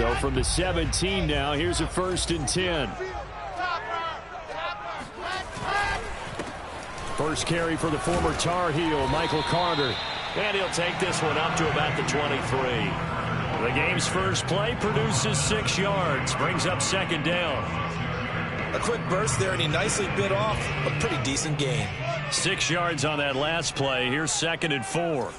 So from the 17 now, here's a 1st and 10. First carry for the former Tar Heel, Michael Carter. And he'll take this one up to about the 23. The game's first play produces 6 yards, brings up 2nd down. A quick burst there, and he nicely bit off a pretty decent gain. 6 yards on that last play. Here's 2nd and 4.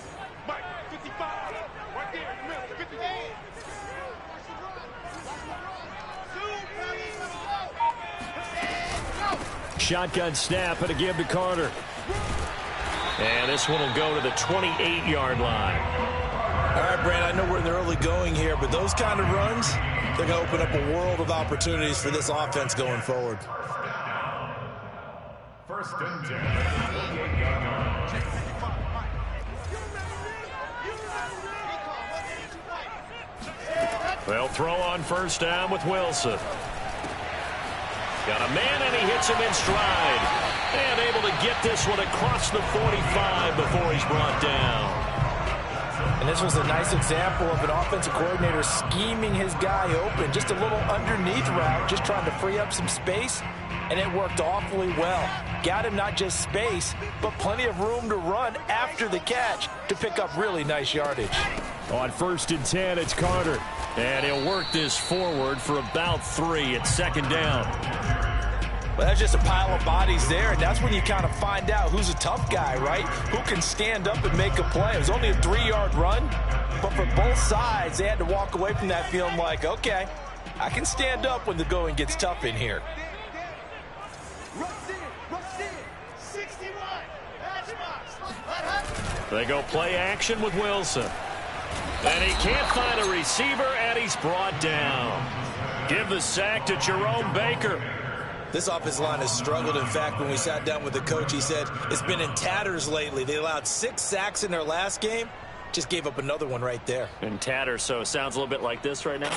Shotgun snap and a give to Carter. And this one will go to the 28-yard line. All right, Brand, I know we're in the early going here, but those kind of runs, they're going to open up a world of opportunities for this offense going forward. 1st and 10. They'll throw on 1st down with Wilson. Got a man, and he hits him in stride. And able to get this one across the 45 before he's brought down. And this was a nice example of an offensive coordinator scheming his guy open. Just a little underneath route, just trying to free up some space, and it worked awfully well. Got him not just space, but plenty of room to run after the catch to pick up really nice yardage. On 1st and 10, it's Carter. And he'll work this forward for about 3 at 2nd down. Well, that's just a pile of bodies there, and that's when you kind of find out who's a tough guy, right? Who can stand up and make a play. It was only a 3-yard run, but for both sides, they had to walk away from that feeling like, okay, I can stand up when the going gets tough in here. They go play action with Wilson. And he can't find a receiver, and he's brought down. Give the sack to Jerome Baker. This offensive line has struggled. In fact, when we sat down with the coach, he said it's been in tatters lately. They allowed 6 sacks in their last game. Just gave up another one right there. In tatters, so it sounds a little bit like this right now?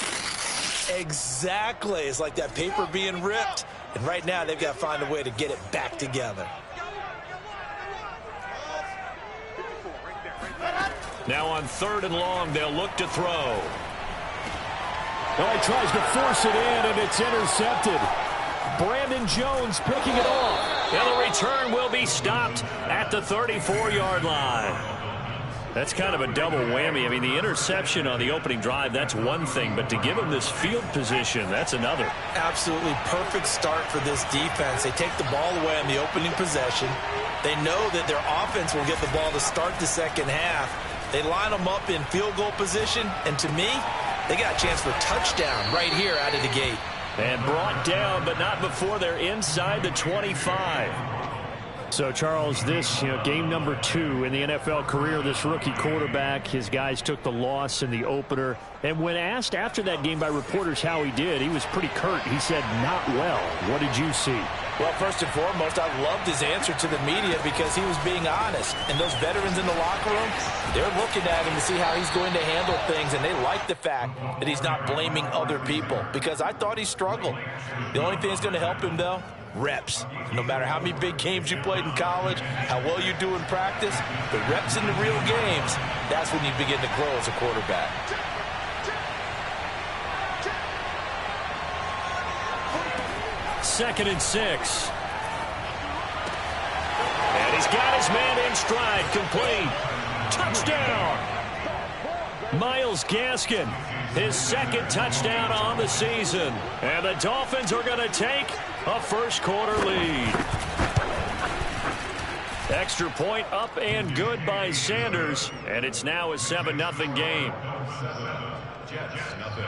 Exactly. It's like that paper being ripped. And right now, they've got to find a way to get it back together. Now on 3rd and long, they'll look to throw. Oh, he tries to force it in, and it's intercepted. Brandon Jones picking it off. And the return will be stopped at the 34-yard line. That's kind of a double whammy. I mean, the interception on the opening drive, that's one thing. But to give him this field position, that's another. Absolutely perfect start for this defense. They take the ball away on the opening possession. They know that their offense will get the ball to start the second half. They line them up in field goal position, and to me, they got a chance for touchdown right here out of the gate. And brought down, but not before they're inside the 25. So, Charles, this, game number 2 in the NFL career, this rookie quarterback, his guys took the loss in the opener. And when asked after that game by reporters how he did, he was pretty curt. He said, not well. What did you see? Well, first and foremost, I loved his answer to the media because he was being honest. And those veterans in the locker room, they're looking at him to see how he's going to handle things, and they like the fact that he's not blaming other people because I thought he struggled. The only thing that's going to help him, though, reps. No matter how many big games you played in college, how well you do in practice, the reps in the real games, that's when you begin to grow as a quarterback. Second and 6. And he's got his man in stride, complete. Touchdown! Miles Gaskin, his 2nd touchdown on the season. And the Dolphins are going to take a first-quarter lead. Extra point up and good by Sanders. And it's now a 7-0 game. Jets, nothing.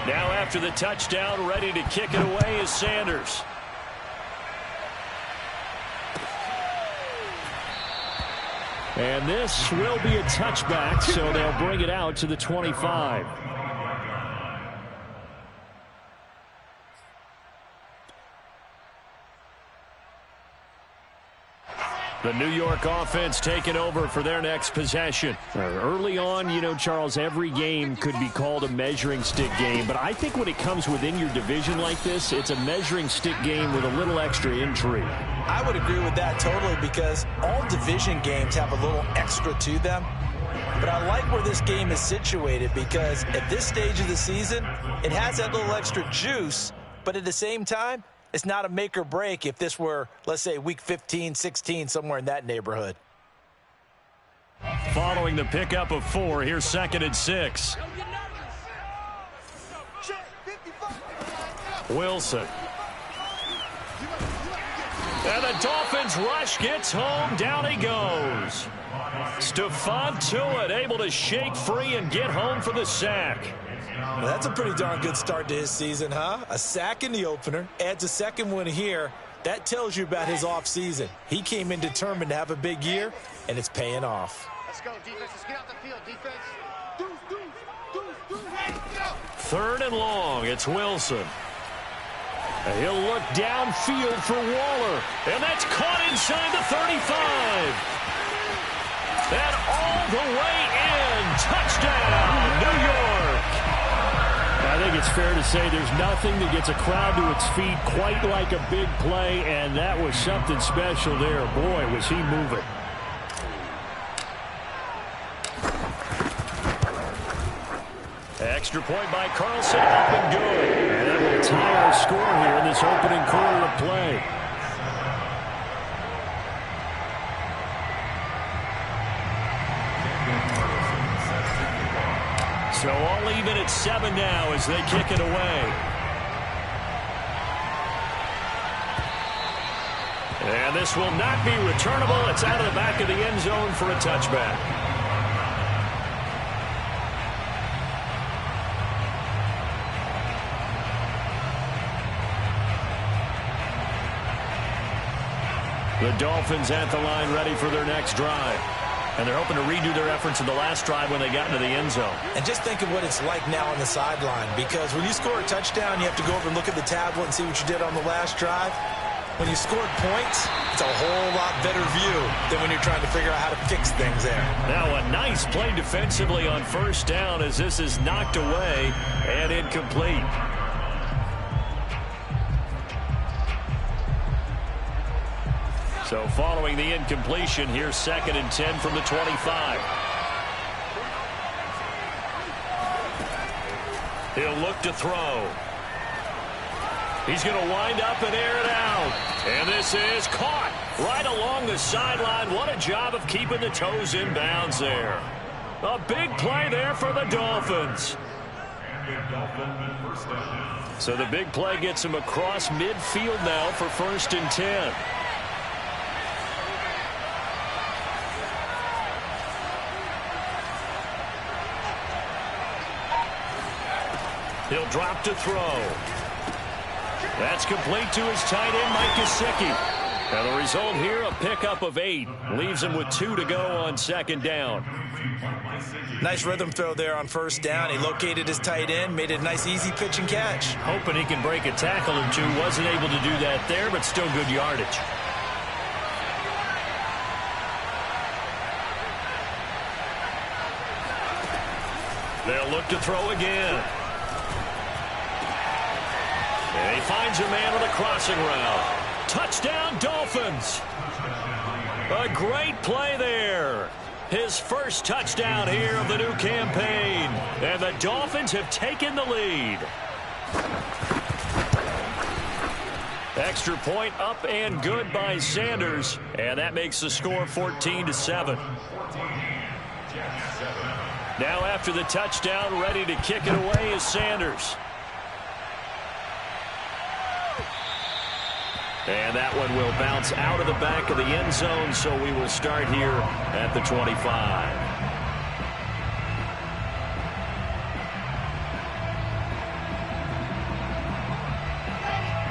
Now after the touchdown, ready to kick it away is Sanders. And this will be a touchback, so they'll bring it out to the 25. The New York offense taking over for their next possession. Early on, you know, Charles, every game could be called a measuring stick game. But I think when it comes within your division like this, it's a measuring stick game with a little extra intrigue. I would agree with that totally because all division games have a little extra to them. But I like where this game is situated because at this stage of the season, it has that little extra juice. But at the same time, it's not a make or break if this were, let's say, week 15, 16, somewhere in that neighborhood. Following the pickup of 4, here's 2nd and 6. Wilson. And the Dolphins rush gets home. Down he goes. Stephon Tuitt able to shake free and get home for the sack. Well, that's a pretty darn good start to his season, huh? A sack in the opener, adds a second one here. That tells you about his offseason. He came in determined to have a big year, and it's paying off. Let's go, defense. Let's get out the field, defense. 3rd and long. It's Wilson. And he'll look downfield for Waller. And that's caught inside the 35. And all the way in. Touchdown, New York. I think it's fair to say there's nothing that gets a crowd to its feet quite like a big play, and that was something special there. Boy, was he moving. Extra point by Carlson, up and good. And that will tie our score here in this opening quarter of play. So all even at 7 now as they kick it away. And this will not be returnable. It's out of the back of the end zone for a touchback. The Dolphins at the line ready for their next drive. And they're hoping to redo their efforts in the last drive when they got into the end zone. And just think of what it's like now on the sideline, because when you score a touchdown, you have to go over and look at the tablet and see what you did on the last drive. When you scored points, it's a whole lot better view than when you're trying to figure out how to fix things there. Now a nice play defensively on 1st down as this is knocked away and incomplete. So following the incompletion, here's 2nd and 10 from the 25. He'll look to throw. He's going to wind up and air it out. And this is caught right along the sideline. What a job of keeping the toes in bounds there. A big play there for the Dolphins. So the big play gets him across midfield now for 1st and 10. He'll drop to throw. That's complete to his tight end, Mike Gesicki. Now the result here, a pickup of 8. Leaves him with 2 to go on 2nd down. Nice rhythm throw there on 1st down. He located his tight end, made it a nice easy pitch and catch. Hoping he can break a tackle or two. Wasn't able to do that there, but still good yardage. They'll look to throw again. And he finds a man with a crossing route. Touchdown, Dolphins. A great play there. His first touchdown here of the new campaign. And the Dolphins have taken the lead. Extra point up and good by Sanders. And that makes the score 14-7. Now after the touchdown, ready to kick it away is Sanders. And that one will bounce out of the back of the end zone, so we will start here at the 25.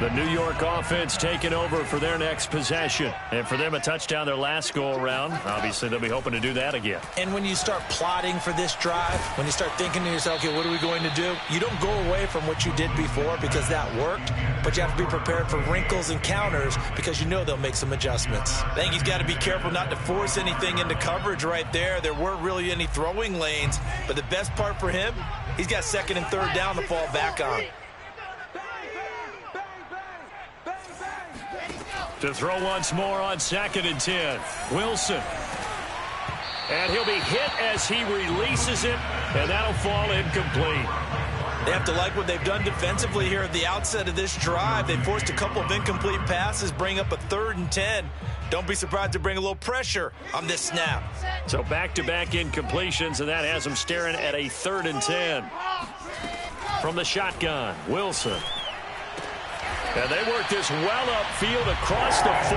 The New York offense taking over for their next possession. And for them, a touchdown their last go-around. Obviously, they'll be hoping to do that again. And when you start plotting for this drive, when you start thinking to yourself, okay, what are we going to do? You don't go away from what you did before because that worked, but you have to be prepared for wrinkles and counters because you know they'll make some adjustments. I think he's got to be careful not to force anything into coverage right there. There weren't really any throwing lanes, but the best part for him, he's got second and third down to fall back on. To throw once more on 2nd and 10. Wilson. And he'll be hit as he releases it, and that'll fall incomplete. They have to like what they've done defensively here at the outset of this drive. They forced a couple of incomplete passes, bring up a 3rd and 10. Don't be surprised to bring a little pressure on this snap. So back-to-back incompletions, and that has them staring at a 3rd and 10. From the shotgun, Wilson. And they work this well upfield across the 45.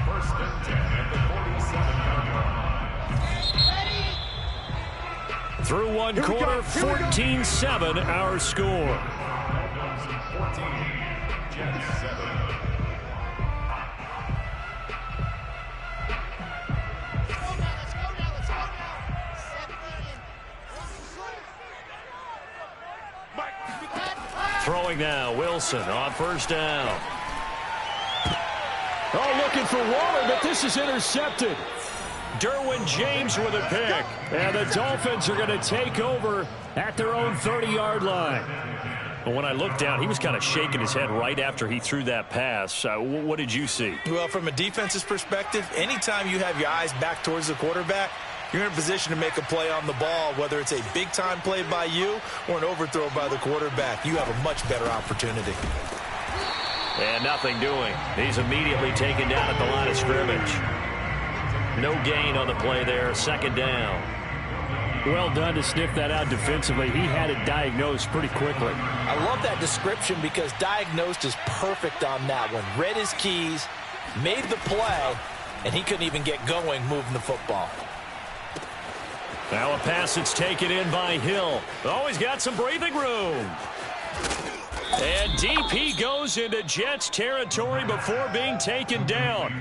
First and 10 at the 47-yard line. Through one quarter, 14-7 our score. 14, Jets 7. Throwing now, Wilson on 1st down. Oh, looking for Waller, but this is intercepted. Derwin James with a pick. And the Dolphins are going to take over at their own 30-yard line. Well, when I looked down, he was kind of shaking his head right after he threw that pass. What did you see? Well, from a defense's perspective, anytime you have your eyes back towards the quarterback, you're in a position to make a play on the ball, whether it's a big-time play by you or an overthrow by the quarterback. You have a much better opportunity. And nothing doing. He's immediately taken down at the line of scrimmage. No gain on the play there. 2nd down. Well done to sniff that out defensively. He had it diagnosed pretty quickly. I love that description because diagnosed is perfect on that one. Read his keys, made the play, and he couldn't even get going moving the football. Now a pass that's taken in by Hill. Always got some breathing room. And deep he goes into Jets territory before being taken down.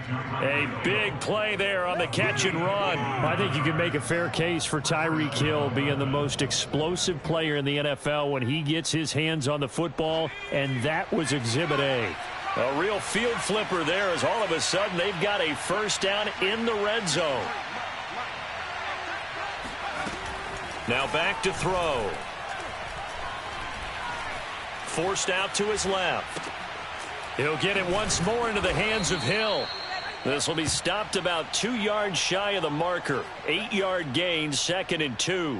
A big play there on the catch and run. I think you can make a fair case for Tyreek Hill being the most explosive player in the NFL when he gets his hands on the football, and that was Exhibit A. A real field flipper there as all of a sudden they've got a 1st down in the red zone. Now back to throw. Forced out to his left. He'll get it once more into the hands of Hill. This will be stopped about 2 yards shy of the marker. 8-yard gain, 2nd and 2.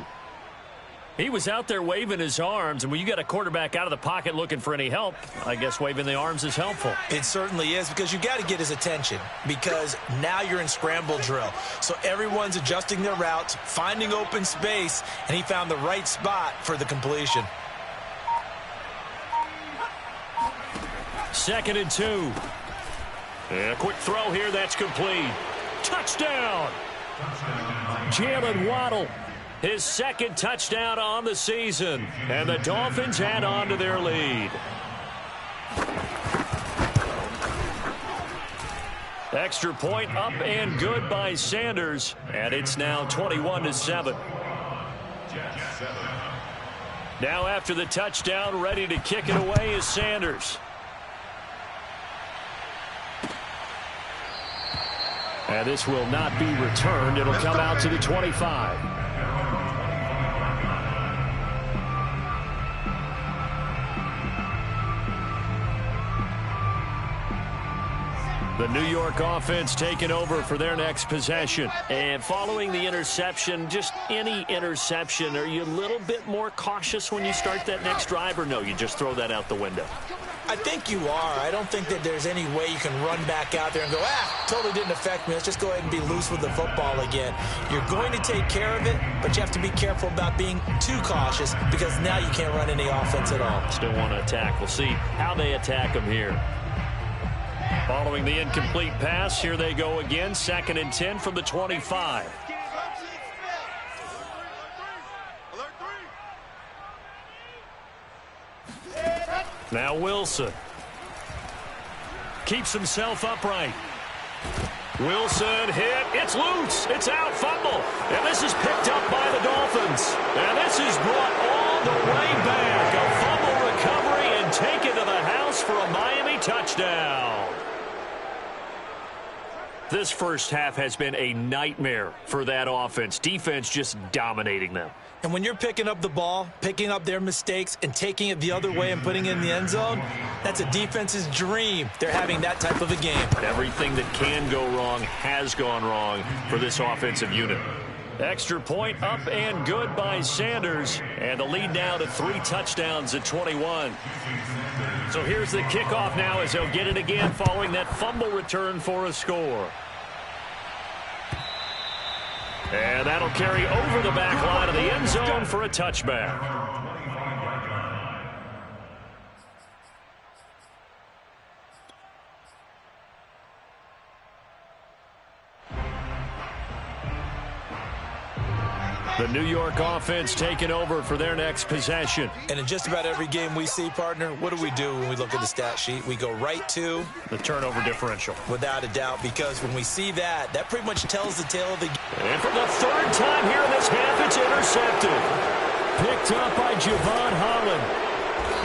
He was out there waving his arms, and when you got a quarterback out of the pocket looking for any help, I guess waving the arms is helpful. It certainly is, because you got to get his attention, because now you're in scramble drill. So everyone's adjusting their routes, finding open space, and he found the right spot for the completion. 2nd and 2. And a quick throw here, that's complete. Touchdown! Jalen Waddle. His 2nd touchdown on the season. And the Dolphins add on to their lead. Extra point up and good by Sanders. And it's now 21-7. Now after the touchdown, ready to kick it away is Sanders. And this will not be returned. It'll come out to the 25. The New York offense taking over for their next possession. And following the interception, just any interception, are you a little bit more cautious when you start that next drive, or no, you just throw that out the window? I think you are. I don't think that there's any way you can run back out there and go, totally didn't affect me. Let's just go ahead and be loose with the football again. You're going to take care of it, but you have to be careful about being too cautious because now you can't run any offense at all. Still want to attack. We'll see how they attack them here. Following the incomplete pass, here they go again. 2nd and 10 from the 25. Now Wilson. Keeps himself upright. Wilson hit. It's loose. It's out. Fumble. And this is picked up by the Dolphins. And this is brought all the way back. A fumble recovery and taken to the house for a Miami touchdown. This first half has been a nightmare for that offense. Defense just dominating them. And when you're picking up the ball, picking up their mistakes, and taking it the other way and putting it in the end zone, that's a defense's dream. They're having that type of a game. Everything that can go wrong has gone wrong for this offensive unit. Extra point up and good by Sanders. And the lead now to 3 touchdowns at 21. So here's the kickoff now as they'll get it again following that fumble return for a score. And that'll carry over the back line of the end zone for a touchback. The New York offense taking over for their next possession. And in just about every game we see, partner, what do when we look at the stat sheet? We go right to the turnover differential. Without a doubt, because when we see that, that pretty much tells the tale of the game. And for the third time here in this half, it's intercepted. Picked up by Javon Holland.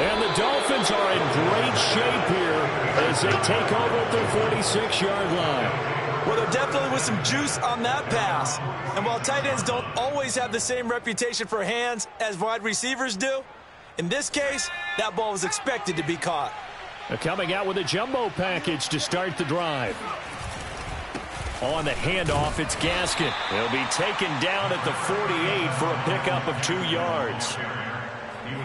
And the Dolphins are in great shape here as they take over at their 46-yard line. Well, there definitely was some juice on that pass. And while tight ends don't always have the same reputation for hands as wide receivers do, in this case, that ball was expected to be caught. Coming out with a jumbo package to start the drive. On the handoff, it's Gaskin. He'll be taken down at the 48 for a pickup of 2 yards.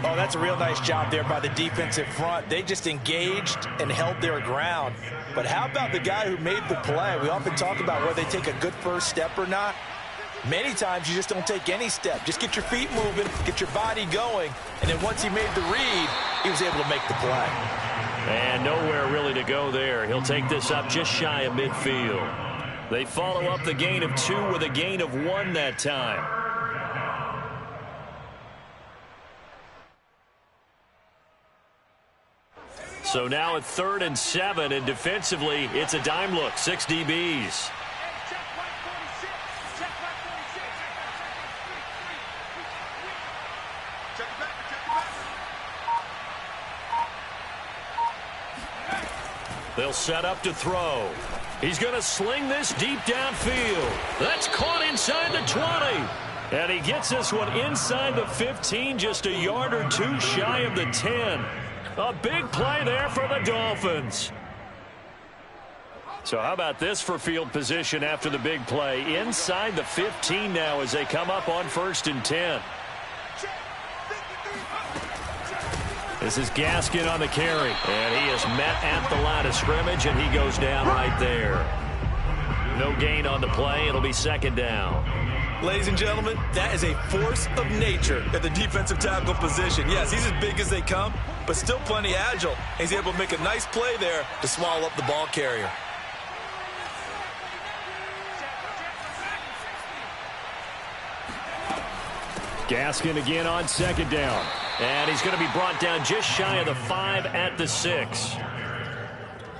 Oh, that's a real nice job there by the defensive front. They just engaged and held their ground. But how about the guy who made the play? We often talk about whether they take a good first step or not. Many times you just don't take any step. Just get your feet moving, get your body going, and then once he made the read, he was able to make the play. And nowhere really to go there. He'll take this up just shy of midfield. They follow up the gain of 2 with a gain of 1 that time. So now at 3rd and 7, and defensively, it's a dime look, 6 DBs. They'll set up to throw. He's going to sling this deep downfield. That's caught inside the 20. And he gets this one inside the 15, just a yard or 2 shy of the 10. A big play there for the Dolphins. So how about this for field position after the big play? Inside the 15 now as they come up on 1st and 10. This is Gaskin on the carry. And he is met at the line of scrimmage, and he goes down right there. No gain on the play. It'll be 2nd down. Ladies and gentlemen, that is a force of nature at the defensive tackle position. Yes, he's as big as they come, but still plenty agile. He's able to make a nice play there to swallow up the ball carrier. Gaskin again on 2nd down. And he's going to be brought down just shy of the 5 at the 6.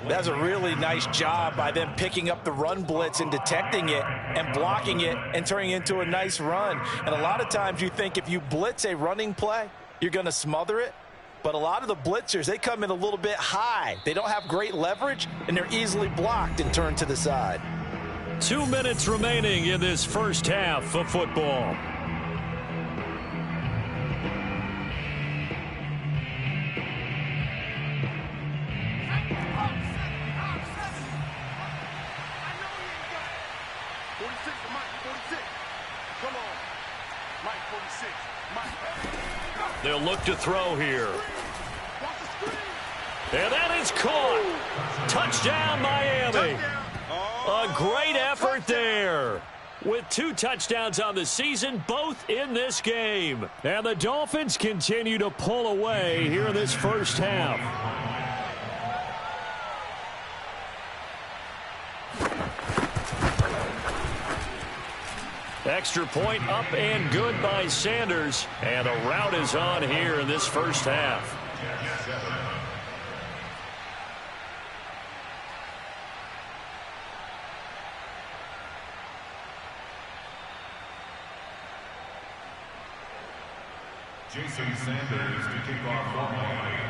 That's a really nice job by them picking up the run blitz and detecting it and blocking it and turning it into a nice run. And a lot of times you think if you blitz a running play, you're going to smother it. But a lot of the blitzers, they come in a little bit high. They don't have great leverage, and they're easily blocked and turned to the side. 2 minutes remaining in this first half of football. They'll look to throw here. And that is caught. Touchdown, Miami. A great effort there. With 2 touchdowns on the season, both in this game. And the Dolphins continue to pull away here in this first half. Extra point up and good by Sanders. And the route is on here in this first half.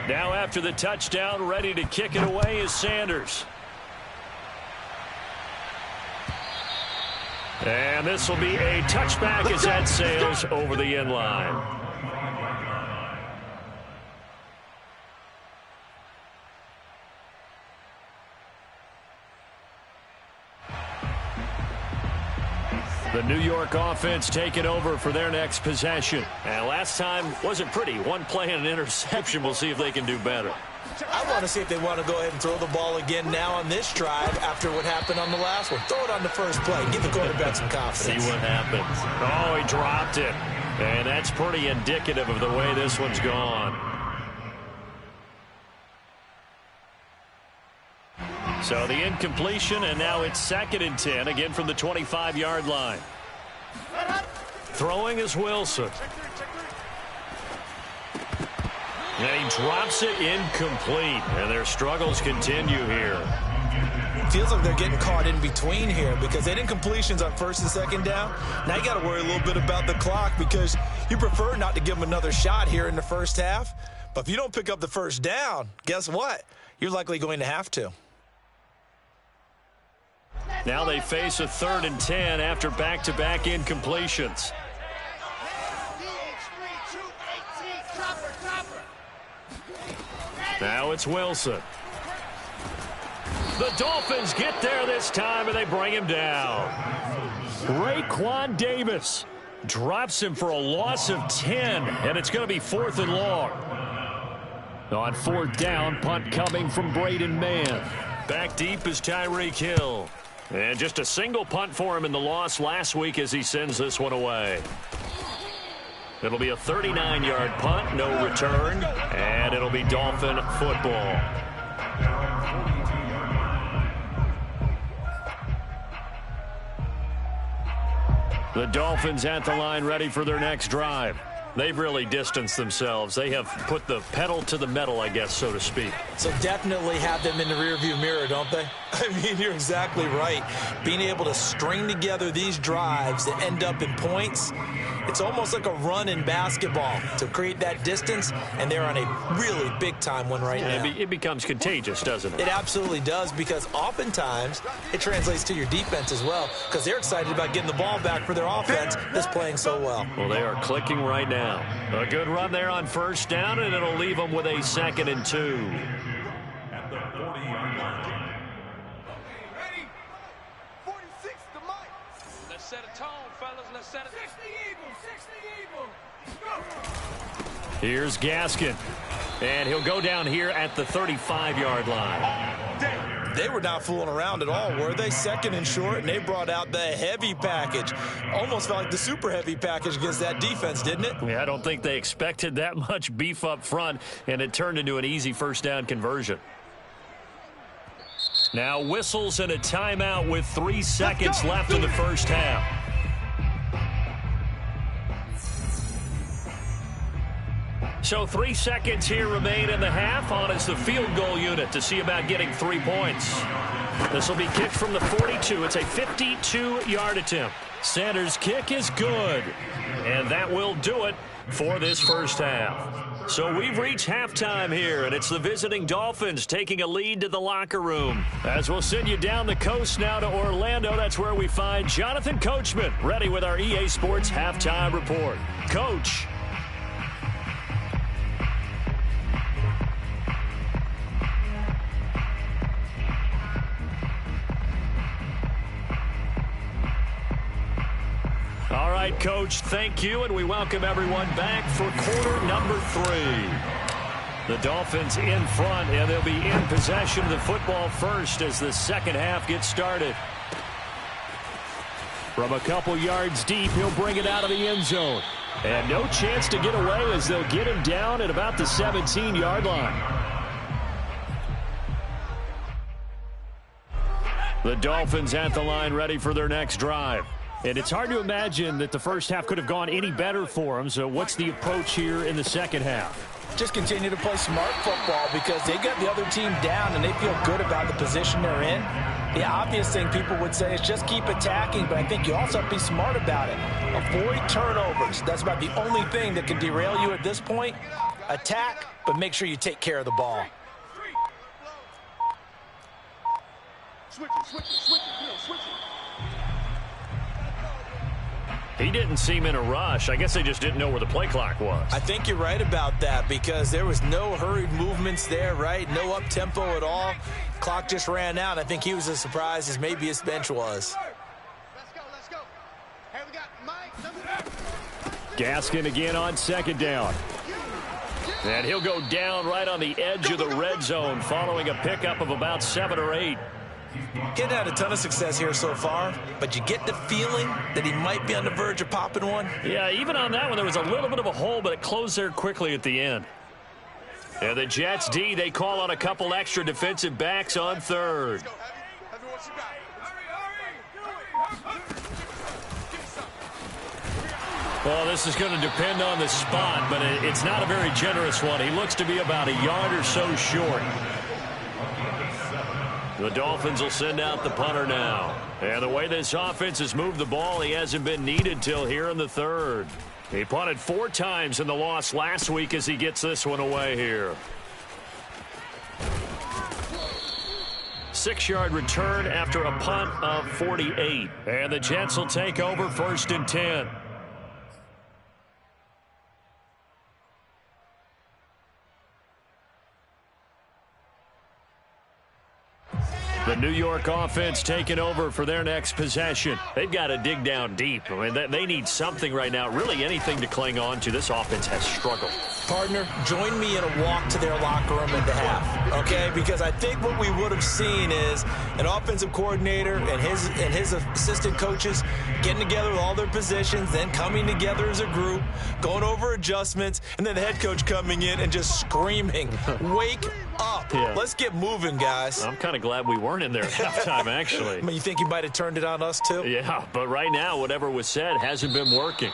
Now after the touchdown, ready to kick it away is Sanders. And this will be a touchback as that sails over the end line. The New York offense taking over for their next possession. And last time wasn't pretty. One play and an interception. We'll see if they can do better. I want to see if they want to go ahead and throw the ball again now on this drive after what happened on the last one. Throw it on the first play. Give the quarterback some confidence. See what happens. Oh, he dropped it. And that's pretty indicative of the way this one's gone. So the incompletion, and now it's 2nd and 10, again from the 25-yard line. Throwing is Wilson. And he drops it incomplete, and their struggles continue here. Feels like they're getting caught in between here because they didn't incompletions on 1st and 2nd down. Now you got to worry a little bit about the clock because you prefer not to give them another shot here in the first half. But if you don't pick up the first down, guess what? You're likely going to have to. Now they face a 3rd and 10 after back-to-back incompletions. Now it's Wilson. The Dolphins get there this time, and they bring him down. Raekwon Davis drops him for a loss of 10, and it's going to be 4th and long. On 4th down, punt coming from Braden Mann. Back deep is Tyreek Hill. And just a single punt for him in the loss last week as he sends this one away. It'll be a 39-yard punt, no return, and it'll be Dolphin football. The Dolphins at the line ready for their next drive. They've really distanced themselves. They have put the pedal to the metal, I guess, so to speak. So definitely have them in the rearview mirror, don't they? I mean, you're exactly right. Being able to string together these drives that end up in points, it's almost like a run in basketball to create that distance, and they're on a really big-time one right now. It becomes contagious, doesn't it? It absolutely does, because oftentimes it translates to your defense as well, because they're excited about getting the ball back for their offense that's playing so well. Well, they are clicking right now. A good run there on 1st down, and it'll leave them with a 2nd and 2. At the 40-yard line. Ready? 46 to Mike. Let's set a tone, fellas. Let's set a 60 Eagle. Go. Here's Gaskin. And he'll go down here at the 35-yard line. They were not fooling around at all, were they? 2nd and short, and they brought out the heavy package. Almost felt like the super heavy package against that defense, didn't it? Yeah, I don't think they expected that much beef up front, and it turned into an easy 1st down conversion. Now whistles and a timeout with 3 seconds left in the first half. So 3 seconds here remain in the half. On is the field goal unit to see about getting 3 points. This will be kicked from the 42. It's a 52-yard attempt. Sanders' kick is good. And that will do it for this first half. So we've reached halftime here, and it's the visiting Dolphins taking a lead to the locker room. As we'll send you down the coast now to Orlando, that's where we find Jonathan Coachman ready with our EA Sports Halftime Report. Coach. All right, Coach, thank you, and we welcome everyone back for quarter number 3. The Dolphins in front, and they'll be in possession of the football first as the second half gets started. From a couple yards deep, he'll bring it out of the end zone. And no chance to get away as they'll get him down at about the 17-yard line. The Dolphins at the line ready for their next drive. And it's hard to imagine that the first half could have gone any better for them. So what's the approach here in the second half? Just continue to play smart football because they got the other team down and they feel good about the position they're in. The obvious thing people would say is just keep attacking, but I think you also have to be smart about it. Avoid turnovers. That's about the only thing that can derail you at this point. Attack, but make sure you take care of the ball. Switch it. He didn't seem in a rush. I guess they just didn't know where the play clock was. I think you're right about that because there was no hurried movements there, right? No up-tempo at all. Clock just ran out. I think he was as surprised as maybe his bench was. Let's go. Hey, we got Mike. Gaskin again on second down. And he'll go down right on the edge of the red zone following a pickup of about 7 or 8. Getting had a ton of success here so far, but you get the feeling that he might be on the verge of popping one. Yeah, even on that one, there was a little bit of a hole, but it closed there quickly at the end. And the Jets D, they call on a couple extra defensive backs on third. Well, this is going to depend on the spot, but it's not a very generous one. He looks to be about a yard or so short. The Dolphins will send out the punter now. And the way this offense has moved the ball, he hasn't been needed till here in the third. He punted 4 times in the loss last week as he gets this one away here. 6-yard return after a punt of 48. And the Jets will take over 1st and 10. The New York offense taking over for their next possession. They've got to dig down deep. I mean, they need something right now, really anything to cling on to. This offense has struggled. Partner, join me in a walk to their locker room at the half, okay? Because I think what we would have seen is an offensive coordinator and his assistant coaches getting together with all their positions, then coming together as a group, going over adjustments, and then the head coach coming in and just screaming, wake up. Yeah. Let's get moving, guys. I'm kind of glad we weren't in there at halftime, actually. I mean, you think you might have turned it on us, too? Yeah, but right now, whatever was said hasn't been working.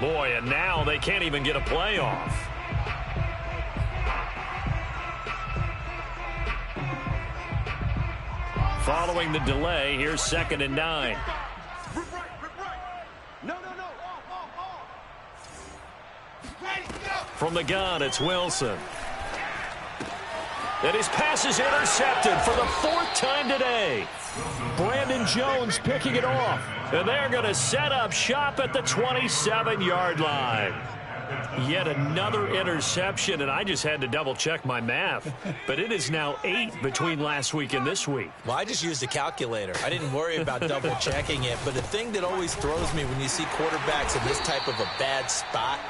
Boy, and now they can't even get a play off. Following the delay, here's 2nd and 9. No. From the gun, it's Wilson. And his pass is intercepted for the 4th time today. Brandon Jones picking it off. And they're going to set up shop at the 27-yard line. Yet another interception, and I just had to double-check my math. But it is now 8 between last week and this week. Well, I just used a calculator. I didn't worry about double-checking it. But the thing that always throws me when you see quarterbacks in this type of a bad spot,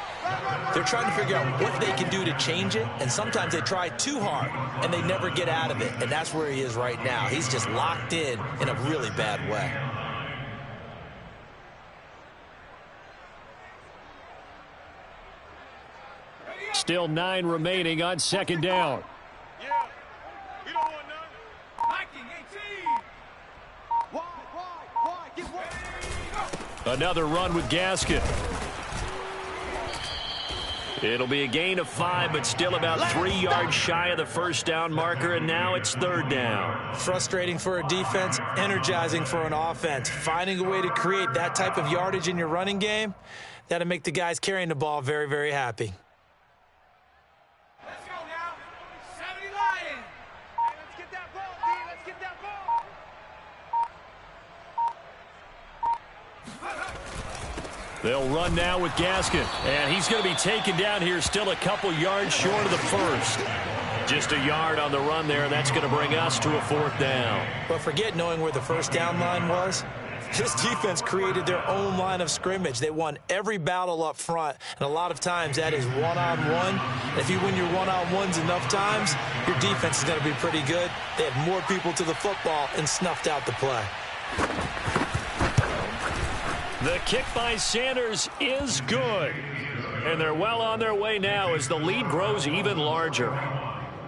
they're trying to figure out what they can do to change it, and sometimes they try too hard, and they never get out of it. And that's where he is right now. He's just locked in a really bad way. Still 9 remaining on 2nd down. Yeah, we don't want none. Mikey, 18. Why? Get wide. Another run with Gaskin. It'll be a gain of 5, but still about 3 yards shy of the 1st down marker, and now it's 3rd down. Frustrating for a defense, energizing for an offense. Finding a way to create that type of yardage in your running game, that'll make the guys carrying the ball very, very happy. Let's go now. 70 Lions. Hey, let's get that ball, D. Let's get that ball. They'll run now with Gaskin, and he's going to be taken down here still a couple yards short of the 1st. Just a yard on the run there. That's going to bring us to a 4th down. But forget knowing where the 1st down line was. This defense created their own line of scrimmage. They won every battle up front, and a lot of times that is one-on-one. If you win your one-on-ones enough times, your defense is going to be pretty good. They had more people to the football and snuffed out the play. The kick by Sanders is good. And they're well on their way now as the lead grows even larger.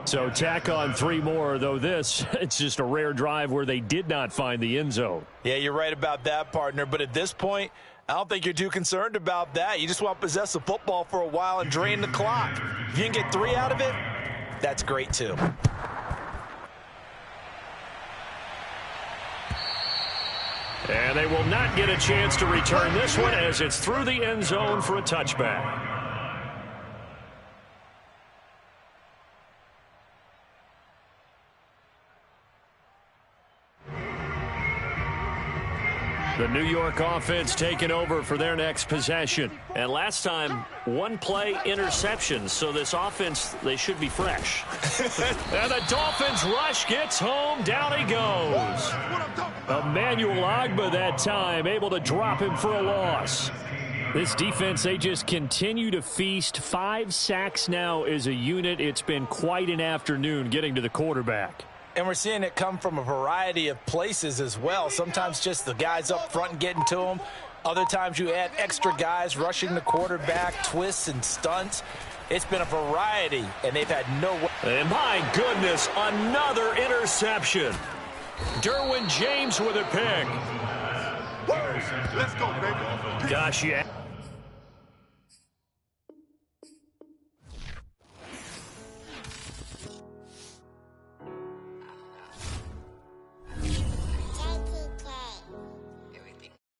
So tack on 3 more, though it's just a rare drive where they did not find the end zone. Yeah, you're right about that, partner. But at this point, I don't think you're too concerned about that. You just want to possess the football for a while and drain the clock. If you can get 3 out of it, that's great too. And they will not get a chance to return this one as it's through the end zone for a touchback. The New York offense taking over for their next possession. And last time, one play interception. So this offense, they should be fresh. And the Dolphins rush gets home. Down he goes. Emmanuel Ogbah that time, able to drop him for a loss. This defense, they just continue to feast. 5 sacks now as a unit. It's been quite an afternoon getting to the quarterback. And we're seeing it come from a variety of places as well. Sometimes just the guys up front and getting to them. Other times you add extra guys rushing the quarterback, twists and stunts. It's been a variety, and they've had no way. And my goodness, another interception. Derwin James with a pick. Let's go, baby. Gosh, yeah.